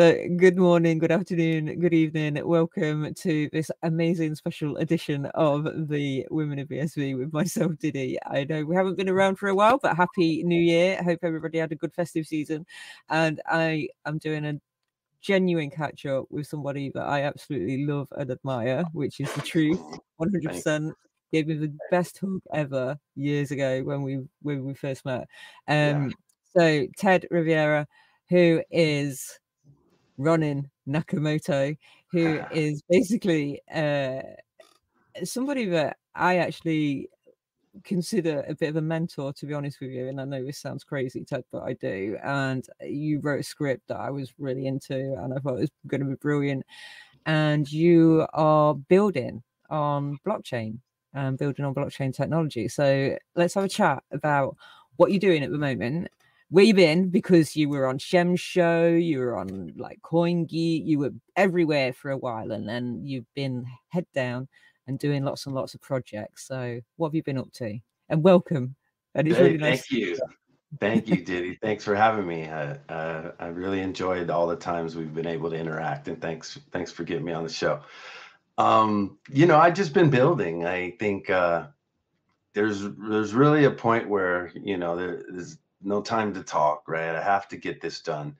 So, good morning, good afternoon, good evening. Welcome to this amazing special edition of the Women of BSV with myself, Diddy. I know we haven't been around for a while, but happy New Year. I hope everybody had a good festive season. And I am doing a genuine catch up with somebody that I absolutely love and admire, which is the truth. 100%. Gave me the best hug ever years ago when we first met. So Ted Rivera, who is running Nakamoto, who is basically somebody that I actually consider a bit of a mentor, to be honest with you. And I know this sounds crazy, Ted, but I do. And you wrote a script that I was really into and I thought it was going to be brilliant. And you are building on blockchain and building on blockchain technology. So let's have a chat about what you're doing at the moment, where you've been, because you were on Shem's show, you were on like CoinGeek, you were everywhere for a while, and then you've been head down and doing lots and lots of projects. So what have you been up to? And welcome. And it's really nice. Thank you, Diddy. Thanks for having me. I really enjoyed all the times we've been able to interact, and thanks for getting me on the show. I've just been building. I think there's really a point where there's no time to talk, right? I have to get this done.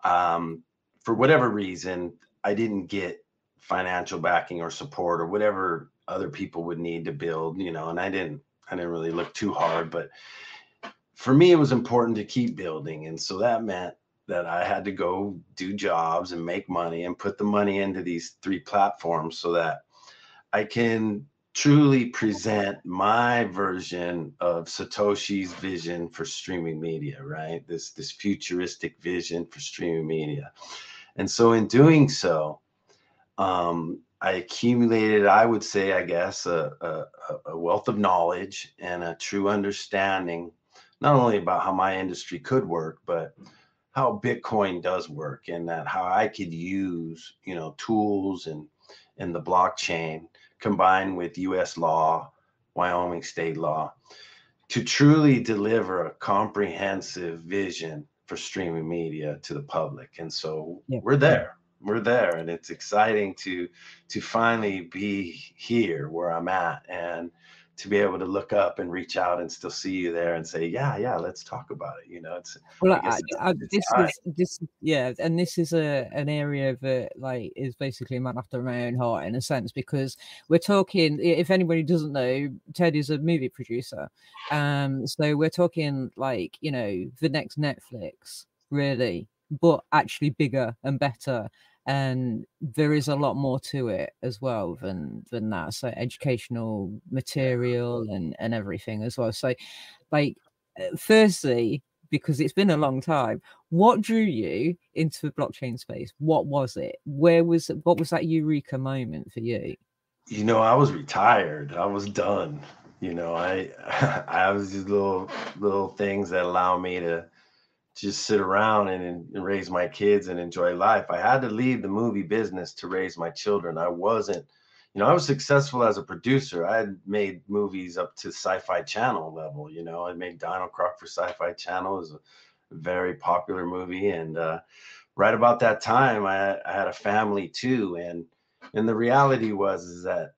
For whatever reason, I didn't get financial backing or support or whatever other people would need to build, and I didn't really look too hard, but for me, it was important to keep building. And so that meant that I had to go do jobs and make money and put the money into these 3 platforms so that I can truly present my version of Satoshi's vision for streaming media, right? This futuristic vision for streaming media. And so in doing so, I accumulated, I would say, I guess, a wealth of knowledge and a true understanding, not only about how my industry could work, but how Bitcoin does work, and that how I could use, tools and the blockchain combined with US law, Wyoming state law, to truly deliver a comprehensive vision for streaming media to the public. And so we're there. We're there, and it's exciting to finally be here where I'm at, and to be able to look up and reach out and still see you there and say, yeah, let's talk about it. It's, well, this is an area that like is basically a man after my own heart in a sense, because we're talking, if anybody doesn't know, Ted is a movie producer, so we're talking like the next Netflix, really, but actually bigger and better. And there is a lot more to it as well than that. So educational material and everything as well. So like, firstly, because it's been a long time, what drew you into the blockchain space? What was it? What was that eureka moment for you? I was retired. I was done. I I was these little things that allow me to just sit around and raise my kids and enjoy life. I had to leave the movie business to raise my children. I wasn't, I was successful as a producer. I had made movies up to Sci-Fi Channel level. I made Dinocroc for Sci-Fi Channel. It was a very popular movie. And right about that time, I had a family too. And the reality was that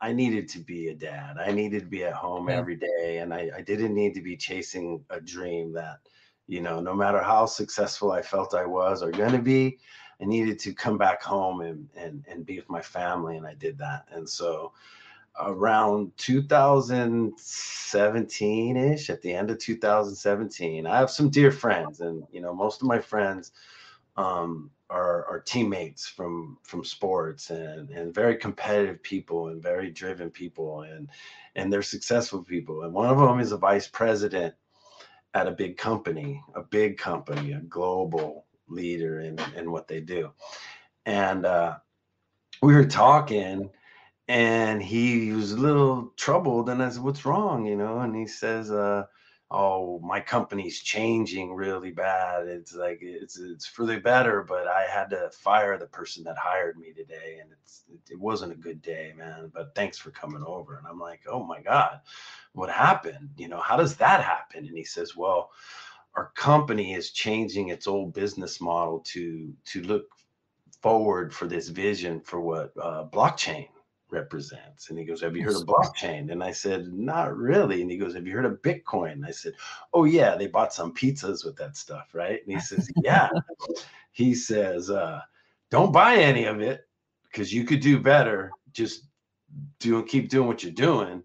I needed to be a dad. I needed to be at home every day. And I didn't need to be chasing a dream that, no matter how successful I felt I was or going to be, I needed to come back home and be with my family. And I did that. And so around 2017-ish, at the end of 2017, I have some dear friends, and, most of my friends are teammates from sports, and very competitive people and very driven people, and they're successful people. And one of them is a vice president at a company, a global leader in what they do. And we were talking, and he was a little troubled, and I said, "What's wrong?" And he says, "Oh, my company's changing really bad. It's like it's for the better, but I had to fire the person that hired me today, and it wasn't a good day, man. But thanks for coming over." And I'm like, "Oh my God, what happened? How does that happen?" And he says, "Well, our company is changing its old business model to look forward for this vision for what blockchain represents. And he goes, have you heard of blockchain? And I said, not really. And he goes, have you heard of Bitcoin? And I said, oh yeah, they bought some pizzas with that stuff, right? And he says, yeah. He says, don't buy any of it because you could do better. Just keep doing what you're doing,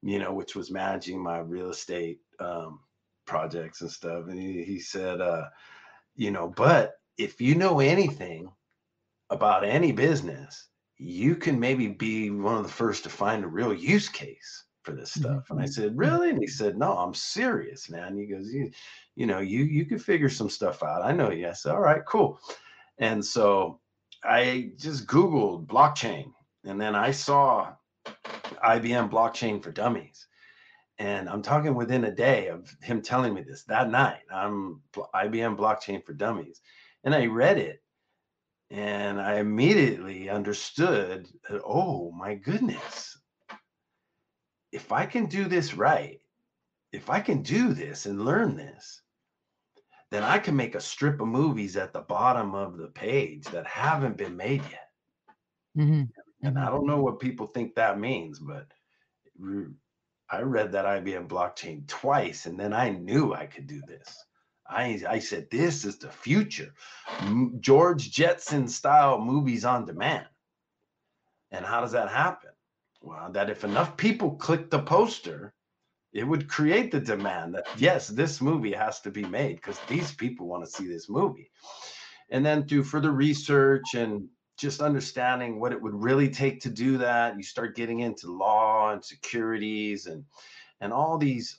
you know, which was managing my real estate projects and stuff. And he said, you know, but if you know anything about any business, you can maybe be one of the first to find a real use case for this stuff. And I said, really? And he said, no, I'm serious, man. He goes, you know, you could figure some stuff out. I know you. I said, all right, cool. And so I just Googled blockchain, and then I saw IBM blockchain for dummies. And I'm talking within a day of him telling me this that night, I'm IBM blockchain for dummies. And I read it, and I immediately understood that, oh my goodness, if I can do this right, if I can do this and learn this, then I can make a strip of movies at the bottom of the page that haven't been made yet. And I don't know what people think that means, but I read that IBM blockchain twice, and then I knew I could do this. I said, this is the future. George Jetson style movies on demand. And how does that happen? Well, that if enough people click the poster, it would create the demand that, yes, this movie has to be made because these people want to see this movie. And then through further research and just understanding what it would really take to do that, you start getting into law and securities and all these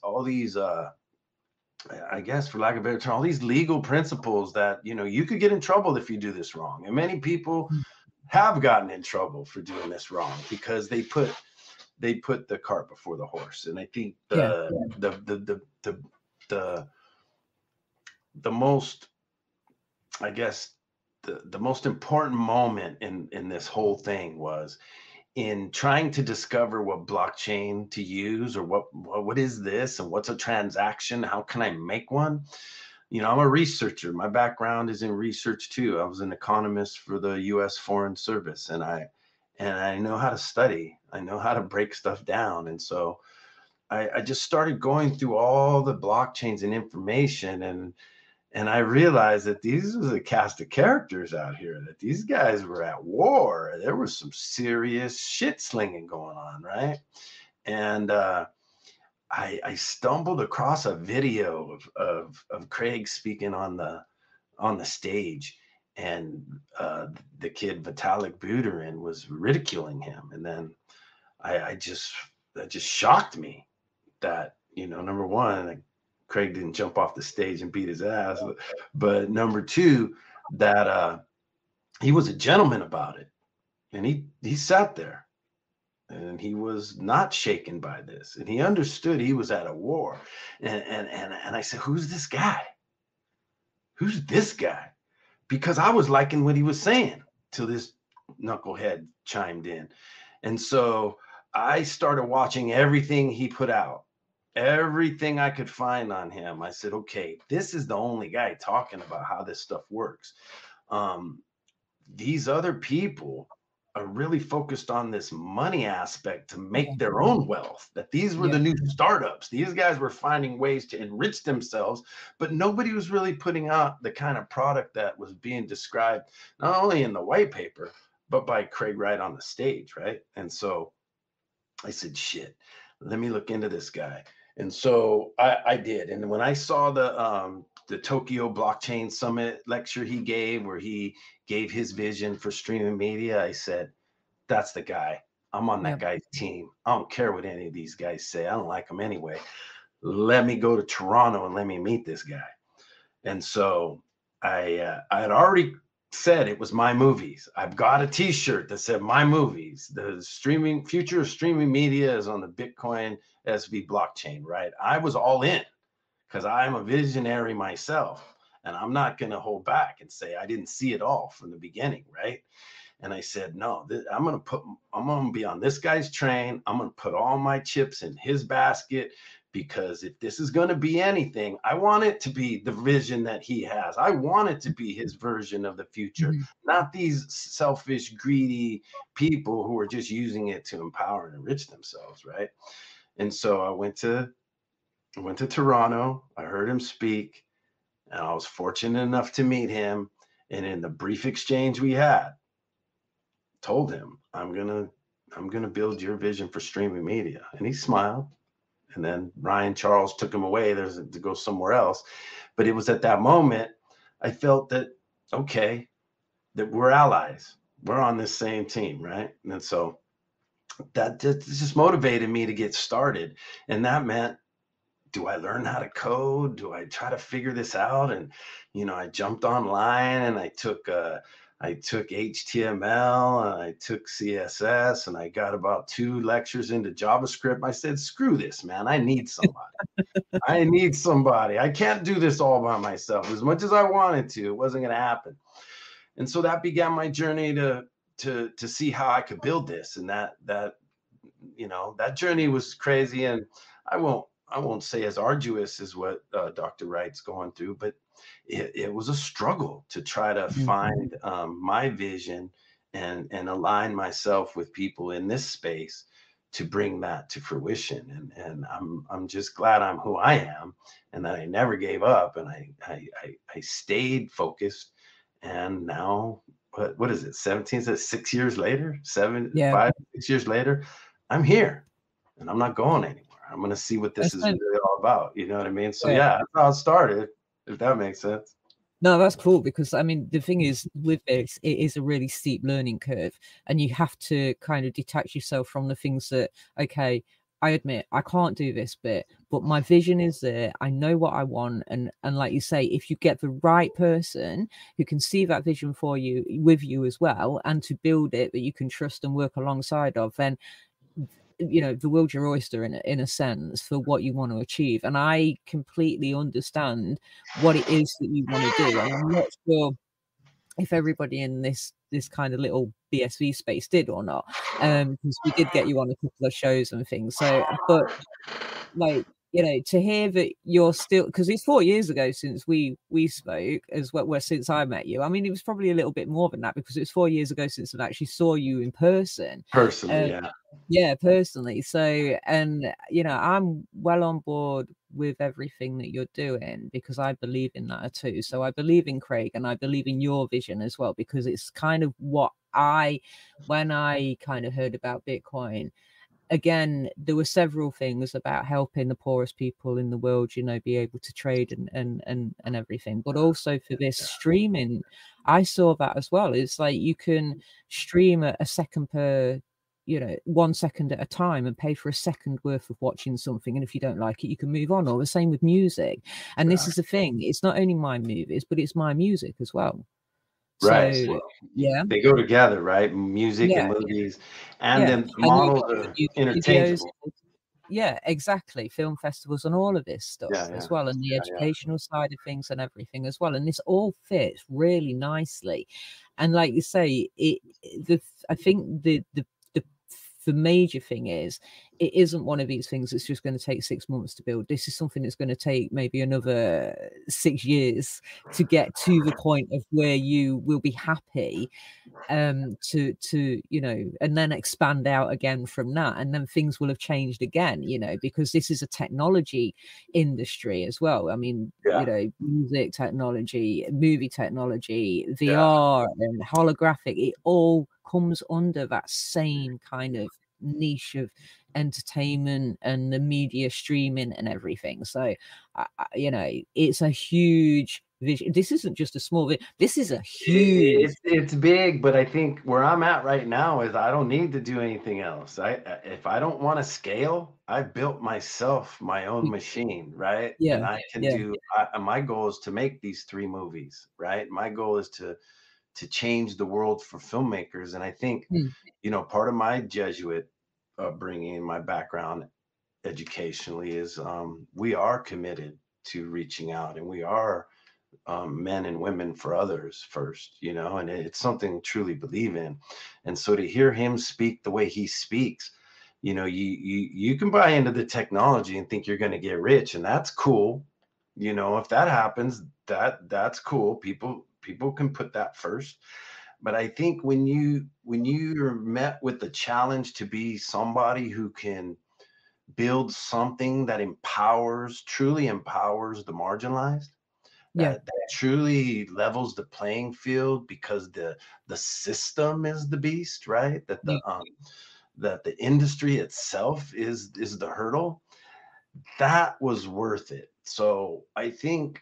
I guess, for lack of a better term, all these legal principles that, you know, you could get in trouble if you do this wrong. And many people have gotten in trouble for doing this wrong because they put the cart before the horse. And I think the most, I guess, the most important moment in this whole thing was in trying to discover what blockchain to use, or what is this, and what's a transaction? How can I make one? You know, I'm a researcher. My background is in research too. I was an economist for the U.S. Foreign Service, and I know how to study. I know how to break stuff down. And so I just started going through all the blockchains and information, and I realized that these was a cast of characters out here, that these guys were at war. There was some serious shit slinging going on, right? And I stumbled across a video of Craig speaking on the stage, and the kid Vitalik Buterin was ridiculing him. And then that just shocked me that, you know, number one, Craig didn't jump off the stage and beat his ass, but number two, that he was a gentleman about it, and he sat there, and he was not shaken by this, and he understood he was at a war, and I said, who's this guy? Who's this guy? Because I was liking what he was saying till this knucklehead chimed in, and so I started watching everything he put out. Everything I could find on him. I said, okay, this is the only guy talking about how this stuff works. These other people are really focused on this money aspect to make their own wealth, that these were the new startups. These guys were finding ways to enrich themselves, but nobody was really putting out the kind of product that was being described, not only in the white paper, but by Craig Wright on the stage, right? And so I said, shit, let me look into this guy. And so I did. And when I saw the Tokyo Blockchain Summit lecture he gave, where he gave his vision for streaming media, I said, that's the guy. I'm on that guy's team. I don't care what any of these guys say. I don't like them anyway. Let me go to Toronto and let me meet this guy. And so I had already said it was my movies. I've got a t-shirt that said my movies. The future of streaming media is on the Bitcoin SV blockchain, right? I was all in because I'm a visionary myself, and I'm not going to hold back and say I didn't see it all from the beginning, right? And I said, no, I'm going to be on this guy's train. I'm going to put all my chips in his basket, because if this is going to be anything, I want it to be the vision that he has. I want it to be his version of the future, not these selfish, greedy people who are just using it to empower and enrich themselves, right? And so I went to Toronto. I heard him speak, and I was fortunate enough to meet him. And in the brief exchange we had, told him, I'm gonna build your vision for streaming media. And he smiled. And then Ryan Charles took him away. There's to go somewhere else. But it was at that moment I felt that, okay, that we're allies. We're on this same team, right? And so that just motivated me to get started. And that meant, do I learn how to code? Do I try to figure this out? And, I jumped online and I took HTML and I took CSS and I got about 2 lectures into JavaScript. I said, screw this, man. I need somebody. I can't do this all by myself. As much as I wanted to, it wasn't going to happen. And so that began my journey to see how I could build this. And that journey was crazy. And I won't say as arduous as what Dr. Wright's going through, but it was a struggle to try to find my vision and align myself with people in this space to bring that to fruition. And I'm just glad I'm who I am and that I never gave up and I stayed focused. And now, what is it? 17, 6 years later, 5, 6 years later, I'm here and I'm not going anywhere. I'm going to see what this is really all about. You know what I mean? So yeah, that's how it started, if that makes sense. No, that's cool, because I mean, the thing is with this, it is a really steep learning curve, and you have to kind of detach yourself from the things that, okay, I admit I can't do this bit, but my vision is there. I know what I want. And like you say, if you get the right person who can see that vision for you, with you as well, and to build it that you can trust and work alongside of, then the world's your oyster in a sense for what you want to achieve. And I completely understand what it is that you want to do. And I'm not sure if everybody in this kind of little BSV space did or not, because we did get you on a couple of shows and things. So, but like, to hear that you're still, because it's 4 years ago since we spoke as well, since I met you. I mean, it was probably a little bit more than that, because it was 4 years ago since I actually saw you in person. Personally, personally. So, and I'm well on board with everything that you're doing, because I believe in that too. So I believe in Craig and I believe in your vision as well, because it's kind of what when I kind of heard about Bitcoin, again, there were several things about helping the poorest people in the world, be able to trade and everything. But also for this streaming, I saw that as well. It's like you can stream a second per, 1 second at a time, and pay for a second worth of watching something. And if you don't like it, you can move on. Or the same with music. And this is the thing. It's not only my movies, but it's my music as well. Right. So, yeah, they go together, right? Music and movies, and then the models are interchangeable. Yeah, exactly. Film festivals and all of this stuff as well, and the educational side of things and everything as well. And this all fits really nicely. And like you say, I think the major thing is, it isn't one of these things that's just going to take 6 months to build. This is something that's going to take maybe another 6 years to get to the point of where you will be happy, to and then expand out again from that, and then things will have changed again, because this is a technology industry as well. I mean, music technology, movie technology, VR and holographic, it all comes under that same kind of niche of entertainment and the media streaming and everything. So it's a huge vision. This isn't just a small vision. This is a huge, it's big. But I think where I'm at right now is I don't need to do anything else. If I don't want to scale, I built myself my own machine, right? And I can do, my goal is to make these 3 movies, right? My goal is to change the world for filmmakers. And I think part of my Jesuit upbringing, my background educationally, is we are committed to reaching out, and we are men and women for others first, and it's something I truly believe in. And so to hear him speak the way he speaks, You can buy into the technology and think you're going to get rich, and that's cool. If that happens, that's cool. People can put that first. But I think when you're met with the challenge to be somebody who can build something that truly empowers the marginalized, Yeah. that truly levels the playing field, because the system is the beast, right? Yeah. That the industry itself is the hurdle. That was worth it. So I think,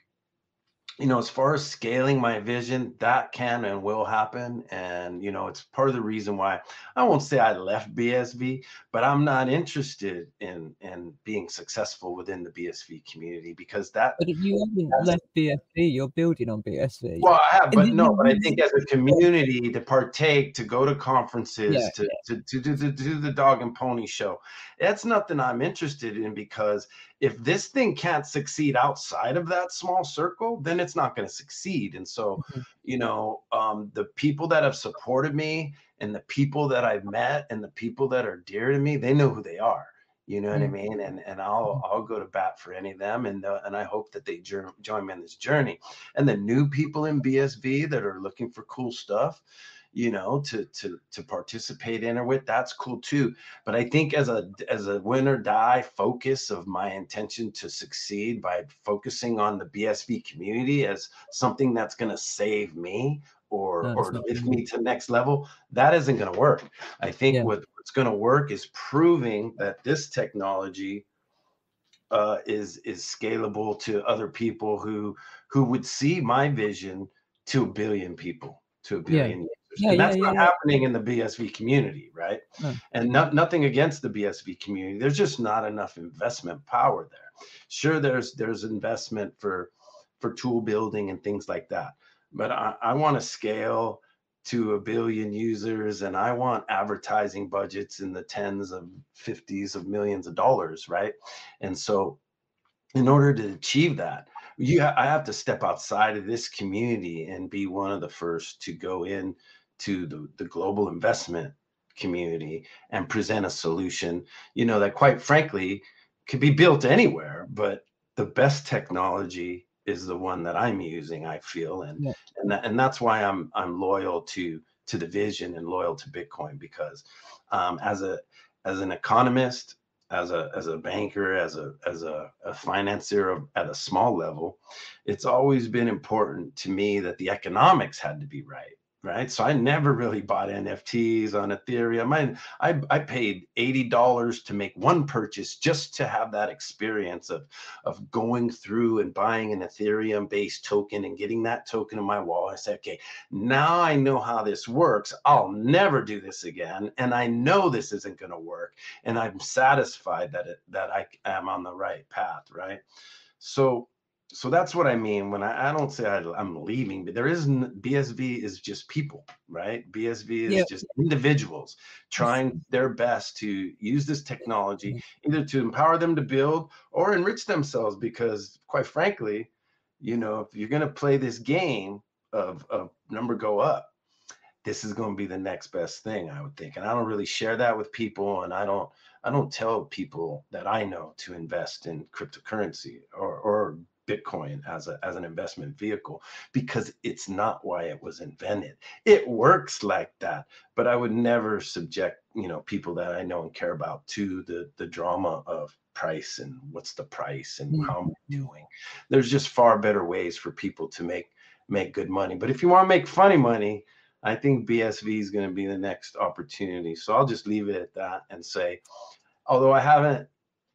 as far as scaling my vision, that can and will happen. And, it's part of the reason why I won't say I left BSV, but I'm not interested in being successful within the BSV community, because But if you haven't that's, left BSV, you're building on BSV. well, I have, And but did no, but I you think as a community to partake, to go to conferences, yeah, to do the dog and pony show, that's nothing I'm interested in, because if this thing can't succeed outside of that small circle, then it's not going to succeed. And so, mhm, the people that have supported me, and the people that I've met, and the people that are dear to me, they know who they are. You know what I mm, mean? And mhm, I'll go to bat for any of them, and I hope that they join me on this journey. And the new people in BSV that are looking for cool stuff, to participate in or with, that's cool too. But I think as a win or die focus of my intention to succeed by focusing on the BSV community as something that's going to save me, or no, it's or not. lift me to the next level, that isn't going to work. I think Yeah, what's going to work is proving that this technology is scalable to other people who would see my vision to a billion people, to a yeah, billion users. yeah, And yeah, that's yeah, not yeah. happening in the BSV community, right? No, And nothing against the BSV community. There's just not enough investment power there. Sure, there's investment for tool building and things like that. But I want to scale to a billion users, and I want advertising budgets in the tens of fifties of millions of dollars, right? And so in order to achieve that, I have to step outside of this community and be one of the first to go in to the global investment community and present a solution, that quite frankly could be built anywhere, but the best technology is the one that I'm using, I feel. and yeah, and that's why I'm loyal to the vision and loyal to Bitcoin, because as an economist, as a banker, as a financier at a small level, it's always been important to me that the economics had to be right. Right. So I never really bought NFTs on Ethereum. I paid $80 to make one purchase just to have that experience of going through and buying an Ethereum based token and getting that token in my wallet. I said, okay, now I know how this works. I'll never do this again. And I know this isn't going to work. And I'm satisfied that I am on the right path, right? So so that's what I mean when I don't say I'm leaving, but there isn't. BSV is just people, right? BSV yeah. is just individuals It's, trying their best to use this technology either to empower them to build or enrich themselves, because quite frankly, if you're going to play this game of number go up, this is going to be the next best thing, I would think. And I don't really share that with people, and I don't tell people that I know to invest in cryptocurrency or Bitcoin as an investment vehicle, because it's not why it was invented. It works like that, but I would never subject, people that I know and care about to the drama of price and what's the price and mm, how am I mm, doing. There's just far better ways for people to make good money. But if you want to make funny money, I think BSV is going to be the next opportunity. So I'll just leave it at that and say, although I haven't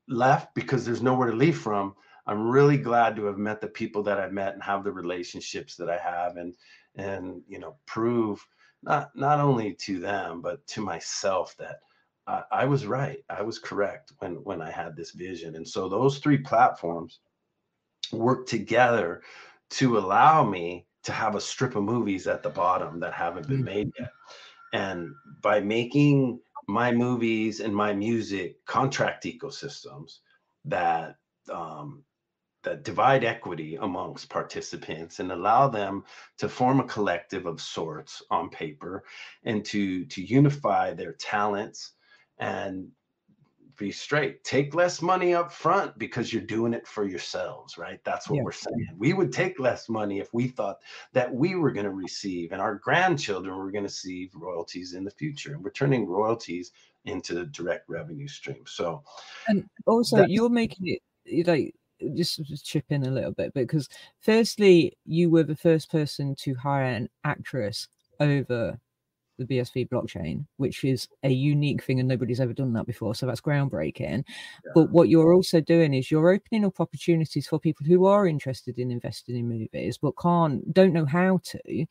left because there's nowhere to leave from, I'm really glad to have met the people that I've met and have the relationships that I have, and prove not only to them but to myself that I was right. I was correct when I had this vision. And so those three platforms work together to allow me to have a strip of movies at the bottom that haven't been mm, made yet. And by making my movies and my music contract ecosystems that um, that divide equity amongst participants and allow them to form a collective of sorts on paper, and to unify their talents and be straight. Take less money up front because you're doing it for yourselves, right? That's what Yeah. we're saying. We would take less money if we thought that we were going to receive and our grandchildren were going to receive royalties in the future. And we're turning royalties into direct revenue streams. So, And also, that, you're making it like just chip in a little bit, because firstly, you were the first person to hire an actress over the BSV blockchain, which is a unique thing, and nobody's ever done that before. So that's groundbreaking. But what you're also doing is you're opening up opportunities for people who are interested in investing in movies, but don't know how to,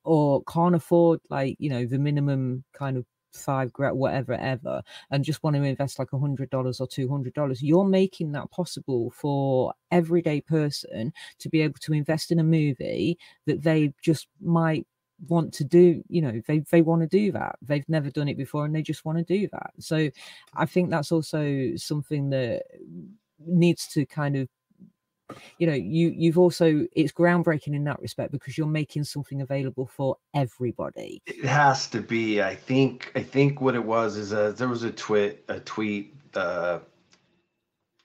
or can't afford, like, you know, the minimum kind of $5,000, whatever, ever, and just want to invest like $100 or $200. You're making that possible for everyday person to be able to invest in a movie that they just might want to do. You know, they want to do that. They've never done it before and they just want to do that. So I think that's also something that needs to kind of, you know, you've also, it's groundbreaking in that respect, because you're making something available for everybody. it has to be. I think what it was is there was a tweet.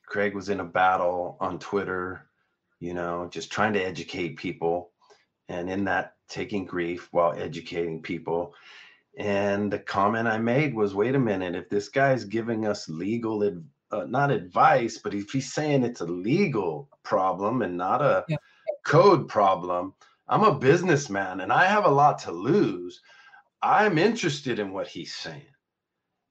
Craig was in a battle on Twitter, you know, just trying to educate people, and in that taking grief while educating people. And the comment I made was, wait a minute, if this guy's giving us legal, not advice, but if he's saying it's a legal problem and not a Yeah. code problem, I'm a businessman and I have a lot to lose. I'm interested in what he's saying.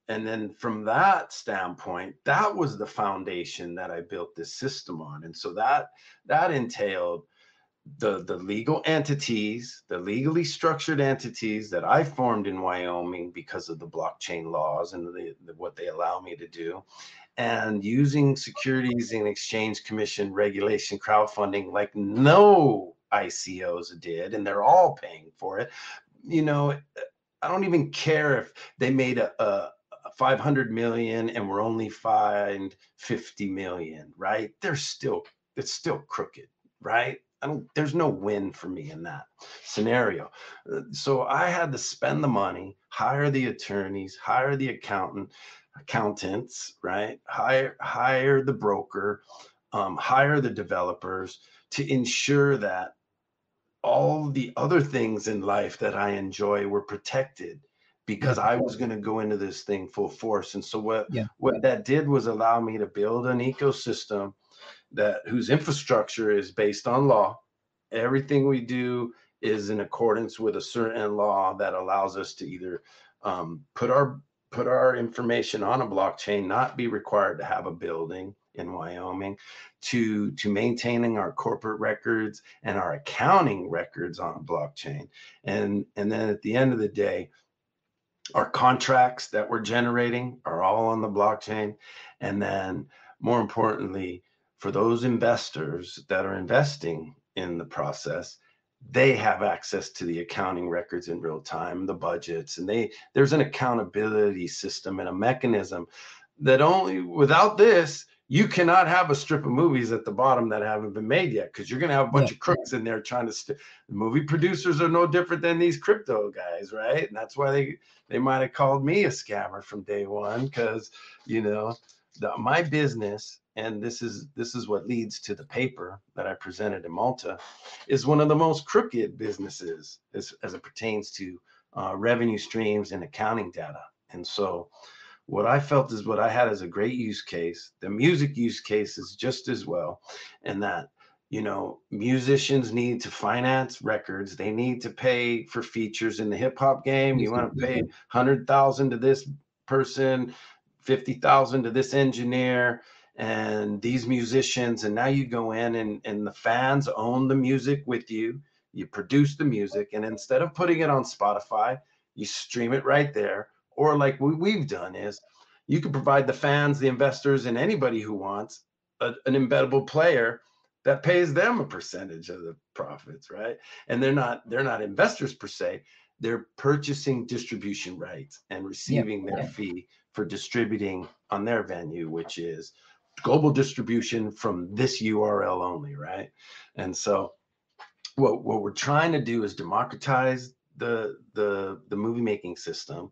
And then from that standpoint, that was the foundation that I built this system on. And so that entailed the legal entities, the legally structured entities that I formed in Wyoming because of the blockchain laws and what they allow me to do, and using Securities and Exchange Commission regulation crowdfunding like no ICOs did, and they're all paying for it. You know, I don't even care if they made a 500 million and we're only fined 50 million, right? It's still crooked, right? There's no win for me in that scenario. So I had to spend the money, hire the attorneys, hire the accountants, right? Hire the broker, hire the developers to ensure that all the other things in life that I enjoy were protected, because I was going to go into this thing full force. And so what that did was allow me to build an ecosystem whose infrastructure is based on law. Everything we do is in accordance with a certain law that allows us to either put our information on a blockchain, not be required to have a building in Wyoming, to maintaining our corporate records and our accounting records on a blockchain. And then at the end of the day, our contracts that we're generating are all on the blockchain. And then more importantly, for those investors that are investing in the process, they have access to the accounting records in real time, the budgets, and there's an accountability system and a mechanism that only without this, you cannot have a strip of movies at the bottom that haven't been made yet, because you're going to have a bunch of crooks in there trying to the movie producers are no different than these crypto guys, right? And that's why they might have called me a scammer from day one, because, you know, my business, and this is what leads to the paper that I presented in Malta, is one of the most crooked businesses as it pertains to revenue streams and accounting data. And so what I felt is what I had as a great use case. The music use case is just as well. And that, you know, musicians need to finance records. They need to pay for features in the hip hop game. You want to pay 100,000 to this person, 50,000 to this engineer, and these musicians. And now you go in and the fans own the music with you. You produce the music. And instead of putting it on Spotify, you stream it right there. Or like we've done is you can provide the fans, the investors, and anybody who wants an embeddable player that pays them a percentage of the profits, right? And they're not investors per se. They're purchasing distribution rights and receiving their fee for distributing on their venue, which is global distribution from this URL only, right? And so what we're trying to do is democratize the movie making system,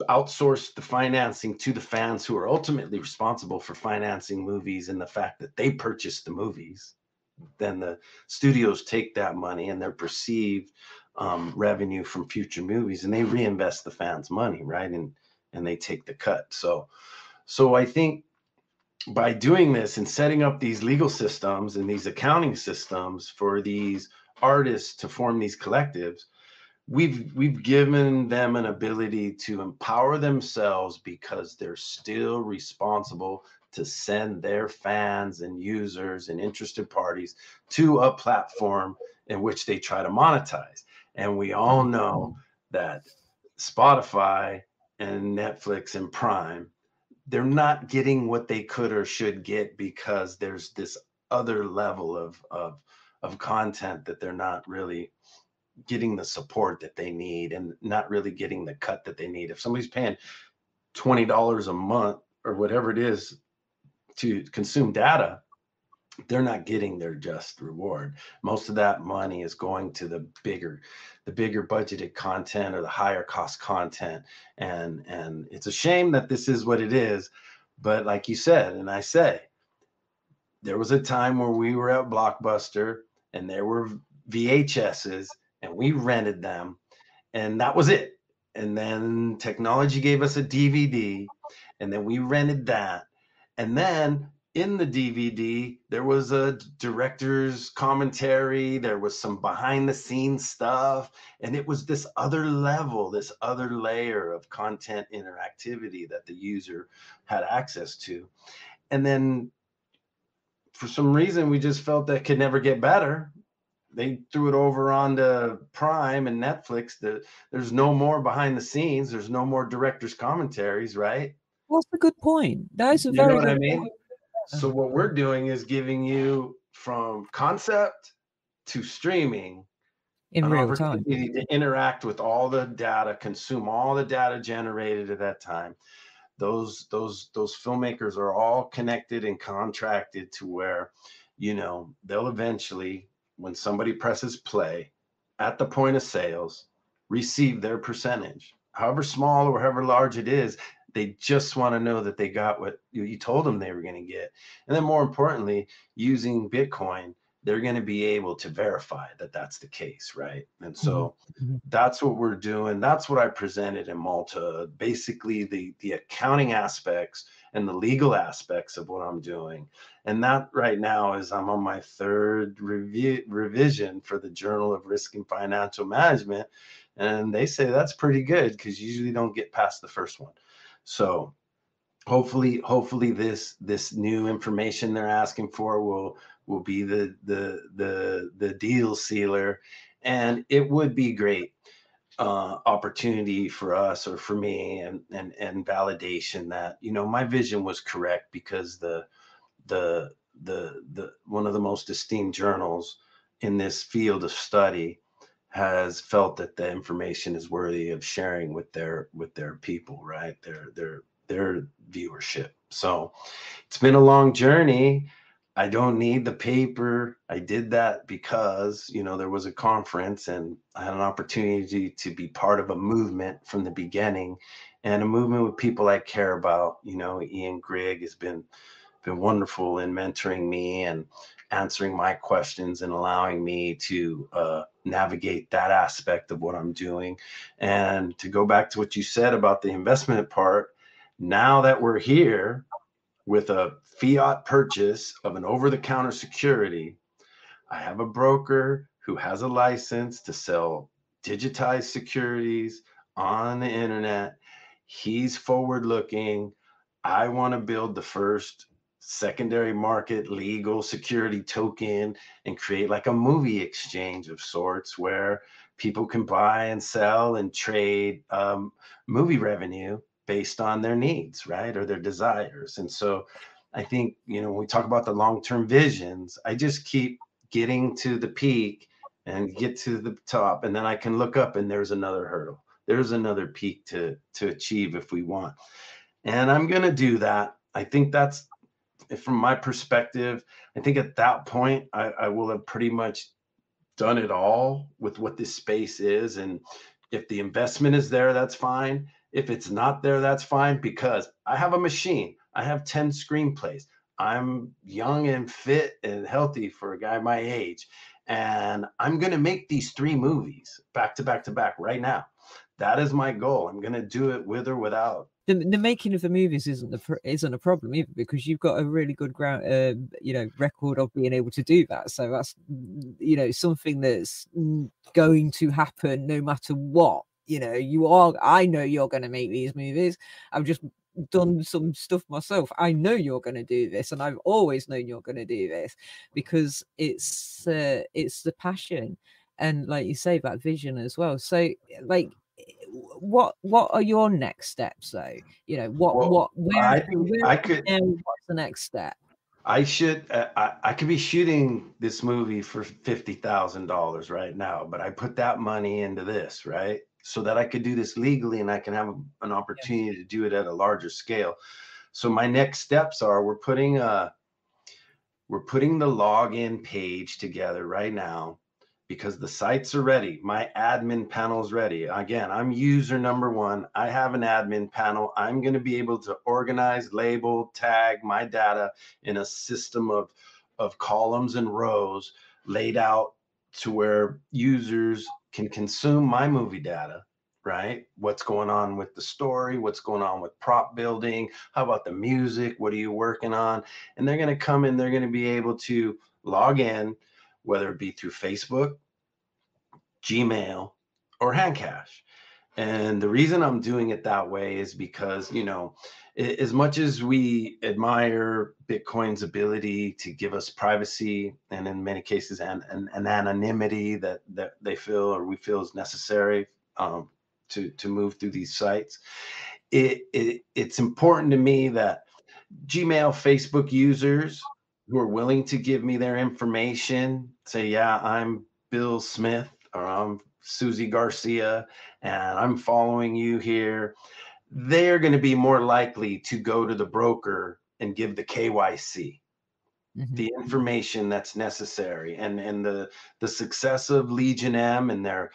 outsource the financing to the fans who are ultimately responsible for financing movies and the fact that they purchase the movies. Then the studios take that money and their perceived revenue from future movies, and they reinvest the fans' money, right? And they take the cut. So I think by doing this and setting up these legal systems and these accounting systems for these artists to form these collectives, we've given them an ability to empower themselves because they're still responsible to send their fans and users and interested parties to a platform in which they try to monetize. And we all know that Spotify and Netflix and Prime, they're not getting what they could or should get because there's this other level of content that they're not really getting the support that they need and not really getting the cut that they need. If somebody's paying $20 a month or whatever it is to consume data, they're not getting their just reward. Most of that money is going to the bigger budgeted content or the higher cost content. And it's a shame that this is what it is. But like you said, and I say, there was a time where we were at Blockbuster and there were VHSs and we rented them and that was it. And then technology gave us a DVD and then we rented that. And then in the DVD, there was a director's commentary, there was some behind the scenes stuff, and it was this other level, this other layer of content interactivity that the user had access to. And then for some reason, we just felt that could never get better. They threw it over onto Prime and Netflix. There's no more behind the scenes. There's no more director's commentaries, right? That's a good point. That is a You know very what I good mean? point. So what we're doing is giving you from concept to streaming In an real time. opportunity to interact with all the data, consume all the data generated at that time. Those filmmakers are all connected and contracted to where, you know, they'll eventually, when somebody presses play at the point of sales, receive their percentage, however small or however large it is. They just want to know that they got what you told them they were going to get. And then more importantly, using Bitcoin, they're going to be able to verify that that's the case, right? And so that's what we're doing. That's what I presented in Malta, basically the accounting aspects and the legal aspects of what I'm doing. And that right now is I'm on my third revision for the Journal of Risk and Financial Management. And they say that's pretty good because you usually don't get past the first one. So hopefully this new information they're asking for will be the deal sealer. And it would be great opportunity for us or for me and validation that, you know, my vision was correct because the one of the most esteemed journals in this field of study has felt that the information is worthy of sharing with their people, right? Their viewership. So it's been a long journey. I don't need the paper. I did that because, you know, there was a conference and I had an opportunity to be part of a movement from the beginning and a movement with people I care about. You know, Ian Grigg has been wonderful in mentoring me and answering my questions and allowing me to navigate that aspect of what I'm doing. And to go back to what you said about the investment part, now that we're here with a fiat purchase of an over-the-counter security, I have a broker who has a license to sell digitized securities on the internet. He's forward-looking. I want to build the first secondary market legal security token and create like a movie exchange of sorts where people can buy and sell and trade movie revenue based on their needs, right? Or their desires. And so I think, you know, when we talk about the long-term visions, I just keep getting to the peak and get to the top. And then I can look up and there's another hurdle. There's another peak to achieve if we want. And I'm going to do that. I think that's, from my perspective, I think at that point, I will have pretty much done it all with what this space is. And if the investment is there, that's fine. If it's not there, that's fine, because I have a machine. I have 10 screenplays. I'm young and fit and healthy for a guy my age. And I'm going to make these 3 movies back to back to back right now. That is my goal. I'm going to do it with or without. The making of the movies isn't a problem either, because you've got a really good ground, record of being able to do that. So that's, something that's going to happen no matter what. I know you're going to make these movies. I've just done some stuff myself. I know you're going to do this, and I've always known you're going to do this, because it's the passion, and like you say, that vision as well. So like, what are your next steps though? What's the next step? I could be shooting this movie for $50,000 right now, but I put that money into this, right? So that I could do this legally, and I can have an opportunity to do it at a larger scale. So my next steps are, we're putting the login page together right now, because the sites are ready. My admin panel is ready. Again, I'm user number 1. I have an admin panel. I'm going to be able to organize, label, tag my data in a system of columns and rows laid out to where users can consume my movie data, right? What's going on with the story? What's going on with prop building? How about the music? What are you working on? And they're going to come in, they're going to be able to log in, whether it be through Facebook, Gmail, or Handcash. And the reason I'm doing it that way is because, as much as we admire Bitcoin's ability to give us privacy, and in many cases an anonymity that they feel, or we feel, is necessary to move through these sites, it's important to me that Gmail, Facebook users who are willing to give me their information, say, yeah, I'm Bill Smith, or I'm Susie Garcia, and I'm following you here, they're going to be more likely to go to the broker and give the KYC, the information that's necessary. And the success of Legion M and their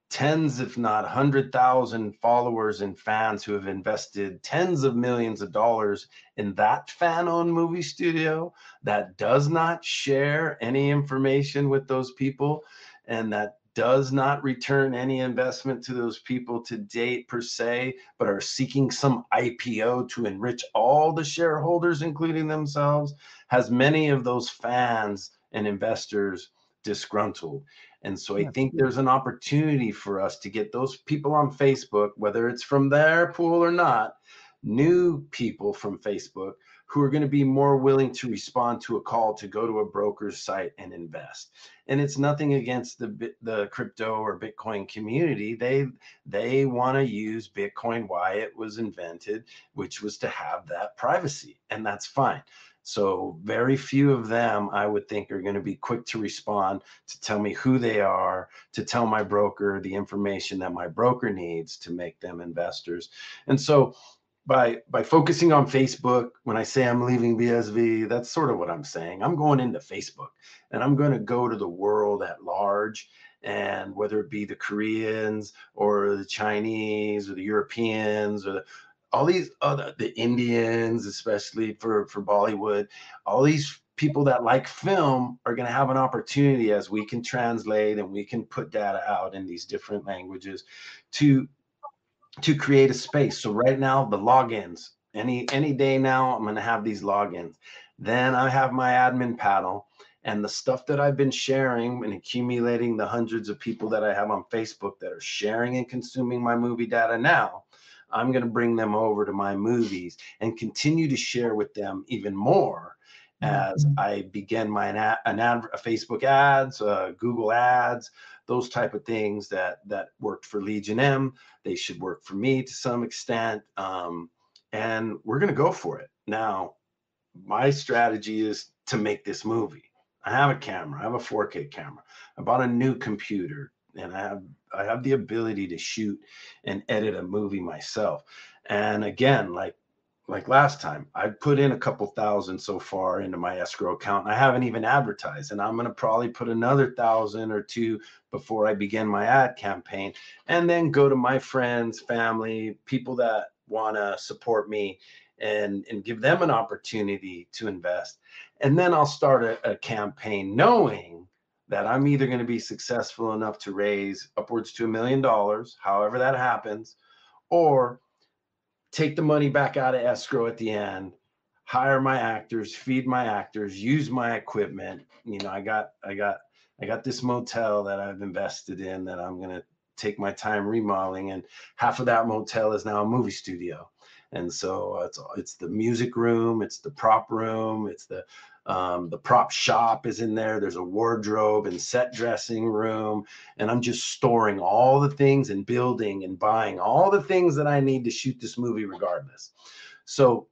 tens, if not 100,000 followers and fans who have invested tens of millions of dollars in that fan-owned movie studio that does not share any information with those people, and that does not return any investment to those people to date per se, but are seeking some IPO to enrich all the shareholders, including themselves, has many of those fans and investors disgruntled. And so I think there's an opportunity for us to get those people on Facebook, whether it's from their pool or not, new people from Facebook who are going to be more willing to respond to a call to go to a broker's site and invest. And it's nothing against the crypto or Bitcoin community. They want to use Bitcoin why it was invented, which was to have that privacy, and that's fine. So very few of them, I would think, are going to be quick to respond, to tell me who they are, to tell my broker the information that my broker needs to make them investors. And so by focusing on Facebook, when I say I'm leaving BSV, that's sort of what I'm saying. I'm going into Facebook, and I'm going to go to the world at large. And whether it be the Koreans or the Chinese or the Europeans or all these other, the Indians, especially for Bollywood, all these people that like film are going to have an opportunity, as we can translate and we can put data out in these different languages, to create a space. So right now, the logins, any day now, I'm going to have these logins. Then I have my admin panel, and the stuff that I've been sharing and accumulating, the hundreds of people that I have on Facebook that are sharing and consuming my movie data now, I'm going to bring them over to my movies and continue to share with them even more as I begin my Facebook ads, Google ads, those type of things that worked for Legion M. They should work for me to some extent. And we're going to go for it. Now, my strategy is to make this movie. I have a camera. I have a 4K camera. I bought a new computer, and I have the ability to shoot and edit a movie myself. And again, like like last time, I put in a couple thousand so far into my escrow account, and I haven't even advertised. And I'm going to probably put another 1,000 or two before I begin my ad campaign, and then go to my friends, family, people that want to support me, and give them an opportunity to invest. And then I'll start a campaign knowing that I'm either going to be successful enough to raise upwards to $1 million, however that happens, or take the money back out of escrow at the end, hire my actors, feed my actors, use my equipment. I got this motel that I've invested in that I'm going to take my time remodeling, and half of that motel is now a movie studio. And so it's the music room, it's the prop room, it's the prop shop is in there. There's a wardrobe and set dressing room, and I'm just storing all the things and building and buying all the things that I need to shoot this movie regardless. So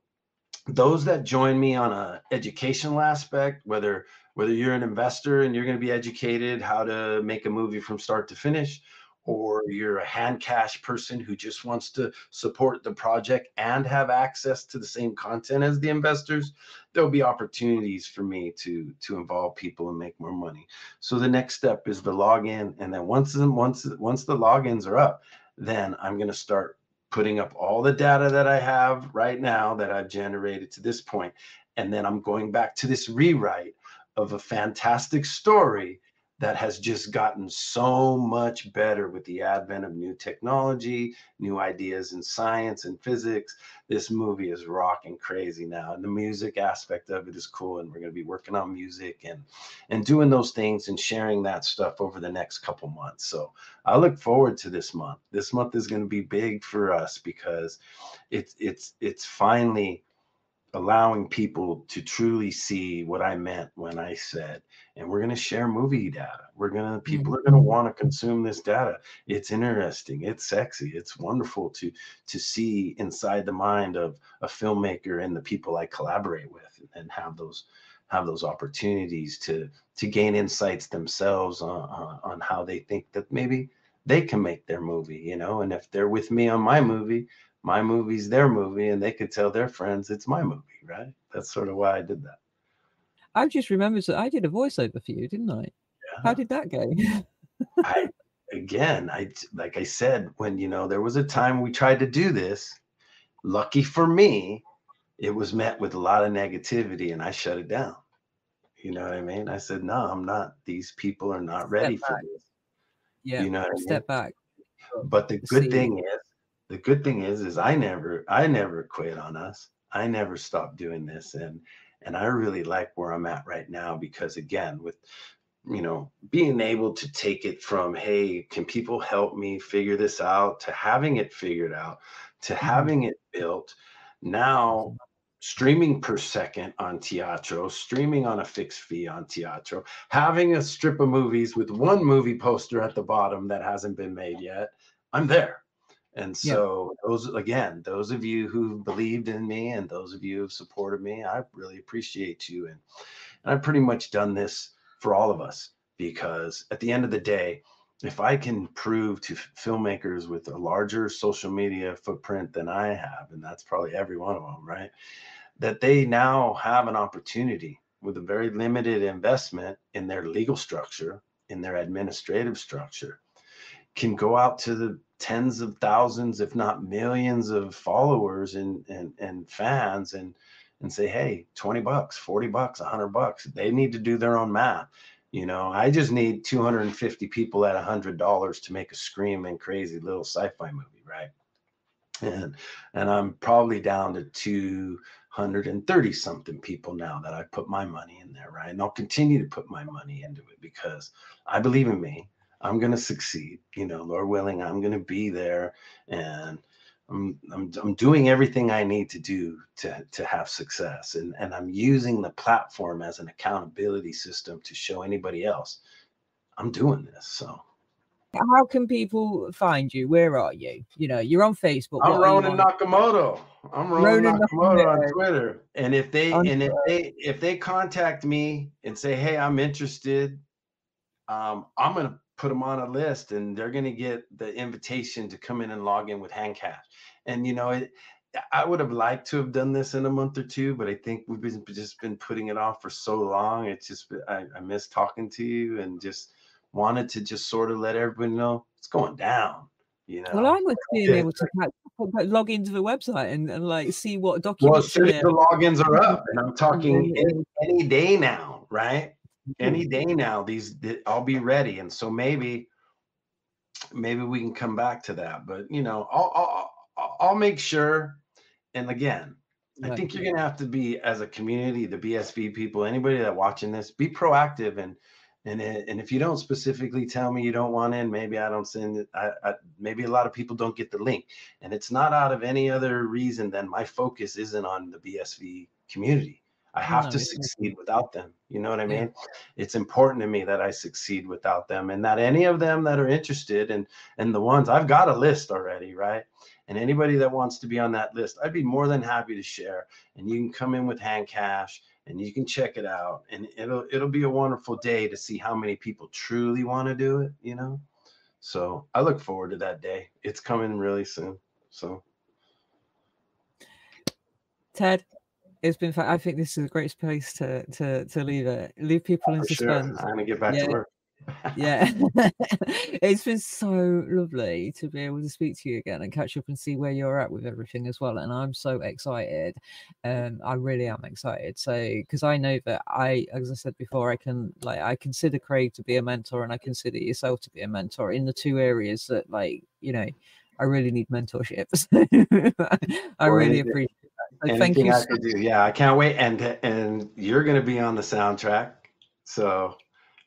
those that join me on a educational aspect, whether you're an investor and you're going to be educated how to make a movie from start to finish, or you're a hand cash person who just wants to support the project and have access to the same content as the investors, there'll be opportunities for me to involve people and make more money. So the next step is the login, and then once the logins are up, then I'm going to start putting up all the data that I have right now that I've generated to this point. And then I'm going back to this rewrite of a fantastic story that has just gotten so much better with the advent of new technology, new ideas in science and physics. This movie is rocking crazy now. And the music aspect of it is cool. And we're going to be working on music and doing those things and sharing that stuff over the next couple months. So I look forward to this month. This month is going to be big for us because it's finally allowing people to truly see what I meant when I said, and we're going to share movie data. People are going to want to consume this data. It's interesting. It's sexy. It's wonderful to see inside the mind of a filmmaker and the people I collaborate with, and have those opportunities to gain insights themselves on how they think that maybe they can make their movie, and if they're with me on my movie's their movie, and they could tell their friends it's my movie, right? That's sort of why I did that. I just remembered that I did a voiceover for you, didn't I? Yeah. How did that go? I like I said, when there was a time we tried to do this. Lucky for me, it was met with a lot of negativity, and I shut it down. You know what I mean? I said, no, I'm not. These people are not ready for this. Yeah, You know what I mean? step back. But the good thing is I never quit on us. I never stopped doing this, and I really like where I'm at right now, because again, with being able to take it from, hey, can people help me figure this out, to having it figured out, to having it built, now streaming per second on Tiatro, streaming on a fixed fee on Tiatro, having a strip of movies with one movie poster at the bottom that hasn't been made yet. I'm there. And so those of you who believed in me, and those of you who supported me, I really appreciate you. And I've pretty much done this for all of us, because at the end of the day, if I can prove to filmmakers with a larger social media footprint than I have, and that's probably every one of them, right, that they now have an opportunity with a very limited investment in their legal structure, in their administrative structure, can go out to the tens of thousands, if not millions of followers and fans, and say, hey, $20, $40, $100. They need to do their own math. I just need 250 people at $100 to make a screaming crazy little sci-fi movie, right? And I'm probably down to 230 something people now that I put my money in there, right? And I'll continue to put my money into it because I believe in me. I'm going to succeed, Lord willing. I'm going to be there, and I'm doing everything I need to do to have success, and I'm using the platform as an accountability system to show anybody else I'm doing this. So how can people find you? Where are you? You're on Facebook. I'm What are you Ronan on? Nakamoto. I'm Ronan Nakamoto on Twitter. And if they contact me and say, hey, I'm interested, I'm gonna put them on a list, and they're gonna get the invitation to come in and log in with hand cash. And I would have liked to have done this in a month or two, but I think we've just been putting it off for so long. It's just I miss talking to you and just wanted to just sort of let everybody know it's going down. You Well, know. I was being Yeah. able to log into the website and like see what Well, documents are since there. the logins are up, and I'm talking And any day now, right? cool. Any day now, I'll be ready, and so maybe we can come back to that. But you know, I'll make sure. And again, I Right. think you're gonna have to be, as a community, the BSV people, anybody that watching this, be proactive and if you don't specifically tell me you don't want in, maybe I don't send it. Maybe a lot of people don't get the link, and it's not out of any other reason than my focus isn't on the BSV community. I have No, to it's succeed without them. You know what I yeah. mean? It's important to me that I succeed without them, and that any of them that are interested, and the ones I've got a list already, right? And anybody that wants to be on that list, I'd be more than happy to share. And you can come in with hand cash and you can check it out. And it'll be a wonderful day to see how many people truly want to do it, you know? So I look forward to that day. It's coming really soon. So Ted, it's been fun. I think this is a great space to leave people in for sure, suspense. I'm gonna get back to work. Yeah. It's been so lovely to be able to speak to you again and catch up and see where you're at with everything as well. And I'm so excited. I really am excited. So, because I know that as I said before, I consider Craig to be a mentor, and I consider yourself to be a mentor in the two areas that, like, you know, I really need mentorship. I really appreciate that. So thank Anything you I so could do. Yeah, I can't wait. And you're gonna be on the soundtrack. So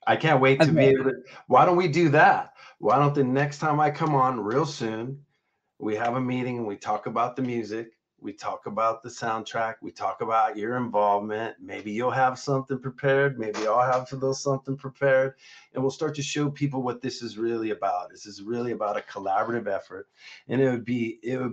I can't wait to be much. able to. Why don't we do that? Why don't the next time I come on real soon, we have a meeting and we talk about the music, we talk about the soundtrack, we talk about your involvement. Maybe you'll have something prepared, maybe I'll have a little something prepared, and we'll start to show people what this is really about. This is really about a collaborative effort, and it would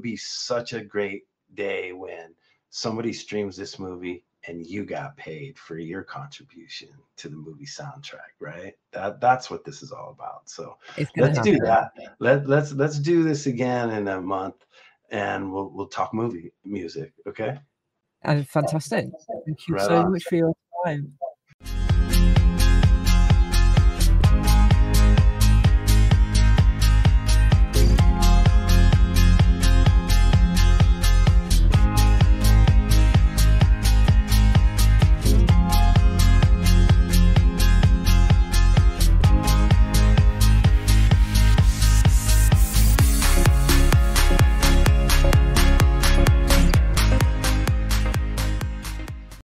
be such a great day when somebody streams this movie and you got paid for your contribution to the movie soundtrack, right? That's what this is all about. So It's gonna let's happen. do that. Let's do this again in a month, and we'll talk movie music. Okay. Fantastic. Thank you Right so on. much for your time.